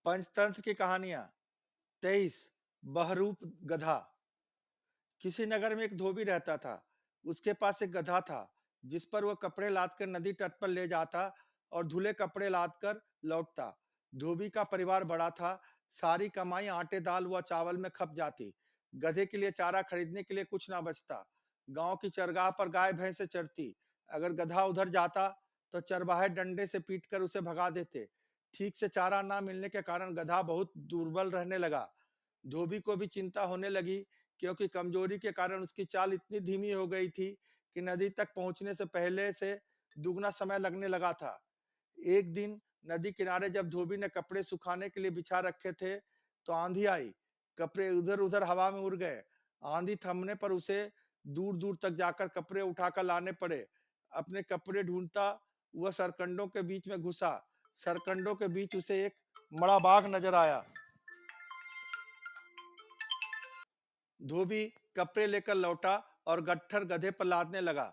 पंचतंत्र की कहानियां। 23 बहरूप गधा। किसी नगर में एक धोबी रहता था। उसके पास एक गधा था जिस पर वह कपड़े लाद कर नदी तट पर ले जाता और धुले कपड़े लाद कर लौटता। धोबी का परिवार बड़ा था। सारी कमाई आटे दाल व चावल में खप जाती। गधे के लिए चारा खरीदने के लिए कुछ ना बचता। गांव की चरगाह पर गाय भैंसे चरती। अगर गधा उधर जाता तो चरवाहे डंडे से पीट कर उसे भगा देते। ठीक से चारा ना मिलने के कारण गधा बहुत दुर्बल रहने लगा। धोबी को भी चिंता होने लगी, क्योंकि कमजोरी के कारण उसकी चाल इतनी धीमी हो गई थी कि नदी तक पहुंचने से पहले से दुगना समय लगने लगा था। एक दिन नदी किनारे जब धोबी ने कपड़े सुखाने के लिए बिछा रखे थे, तो आंधी आई। कपड़े उधर उधर हवा में उड़ गए। आंधी थमने पर उसे दूर दूर तक जाकर कपड़े उठाकर लाने पड़े। अपने कपड़े ढूंढता वह सरकंडों के बीच में घुसा। सरकंडों के बीच उसे एक बड़ा बाघ नजर आया। धोबी कपड़े लेकर लौटा और गट्ठर गधे पर लादने लगा।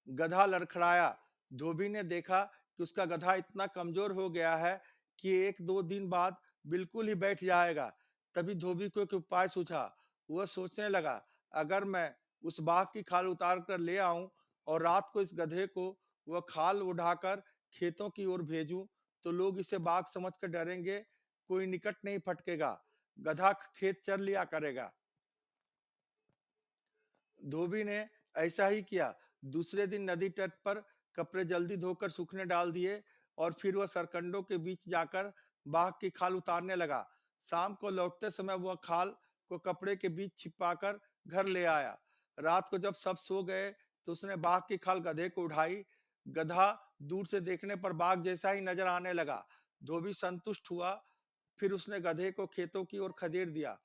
गधा लड़खड़ाया। धोबी ने देखा कि उसका गधा इतना कमजोर हो गया है कि एक दो दिन बाद बिल्कुल ही बैठ जाएगा। तभी धोबी को एक उपाय सूझा। वह सोचने लगा, अगर मैं उस बाघ की खाल उतार कर ले आऊं और रात को इस गधे को वह खाल उठाकर खेतों की ओर भेजूं, तो लोग इसे बाघ समझकर डरेंगे। कोई निकट नहीं फटकेगा। गधा खेत चर लिया करेगा। धोबी ने ऐसा ही किया। दूसरे दिन नदी तट पर कपड़े जल्दी धोकर सूखने डाल दिए और फिर वह सरकंडों के बीच जाकर बाघ की खाल उतारने लगा। शाम को लौटते समय वह खाल को कपड़े के बीच छिपाकर घर ले आया। रात को जब सब सो गए तो उसने बाघ की खाल गधे को उठाई। गधा दूर से देखने पर बाघ जैसा ही नजर आने लगा। धोबी संतुष्ट हुआ। फिर उसने गधे को खेतों की ओर खदेड़ दिया।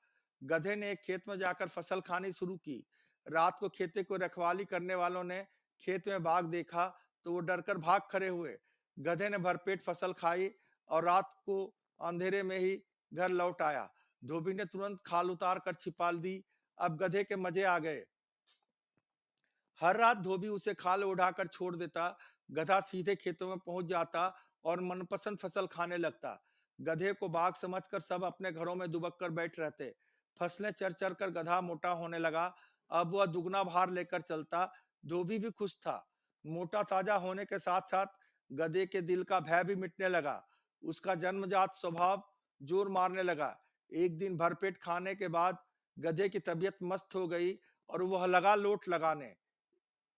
गधे ने एक खेत में जाकर फसल खानी शुरू की। रात को खेते को रखवाली करने वालों ने खेत में बाघ देखा तो वो डरकर भाग खड़े हुए। गधे ने भरपेट फसल खाई और रात को अंधेरे में ही घर लौट आया। धोबी ने तुरंत खाल उतार कर छिपा दी। अब गधे के मजे आ गए। हर रात धोबी उसे खाल उठाकर छोड़ देता। गधा सीधे खेतों में पहुंच जाता और मनपसंद फसल खाने लगता। गधे को बाघ समझकर सब अपने घरों में दुबक कर बैठ रहते। फसलें चर चर कर गधा मोटा होने लगा। अब वह दुगना भार लेकर चलता। धोबी भी खुश था। मोटा ताजा होने के साथ साथ गधे के दिल का भय भी मिटने लगा। उसका जन्मजात स्वभाव जोर मारने लगा। एक दिन भरपेट खाने के बाद गधे की तबीयत मस्त हो गई और वह लगा लोट लगाने।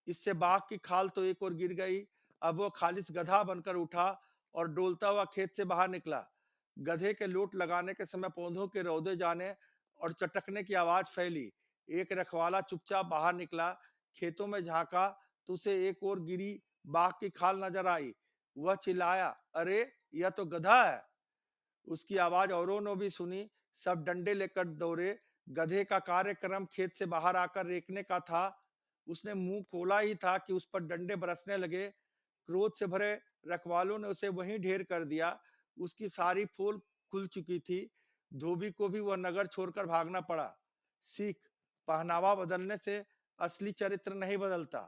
इससे बाघ की खाल तो एक ओर गिर गई। अब वो खालिस गधा बनकर उठा और डोलता हुआ खेत से बाहर निकला। गधे के लोट लगाने के समय पौधों के रौदे जाने और चटकने की आवाज फैली। एक रखवाला चुपचाप बाहर निकला। खेतों में झांका तो उसे एक ओर गिरी बाघ की खाल नजर आई। वह चिल्लाया, अरे यह तो गधा है। उसकी आवाज औरों ने भी सुनी। सब डंडे लेकर दौड़े। गधे का कार्यक्रम खेत से बाहर आकर रेकने का था। उसने मुंह खोला ही था कि उस पर डंडे बरसने लगे। क्रोध से भरे रखवालों ने उसे वहीं ढेर कर दिया। उसकी सारी पोल खुल चुकी थी। धोबी को भी वह नगर छोड़कर भागना पड़ा। सीख, पहनावा बदलने से असली चरित्र नहीं बदलता।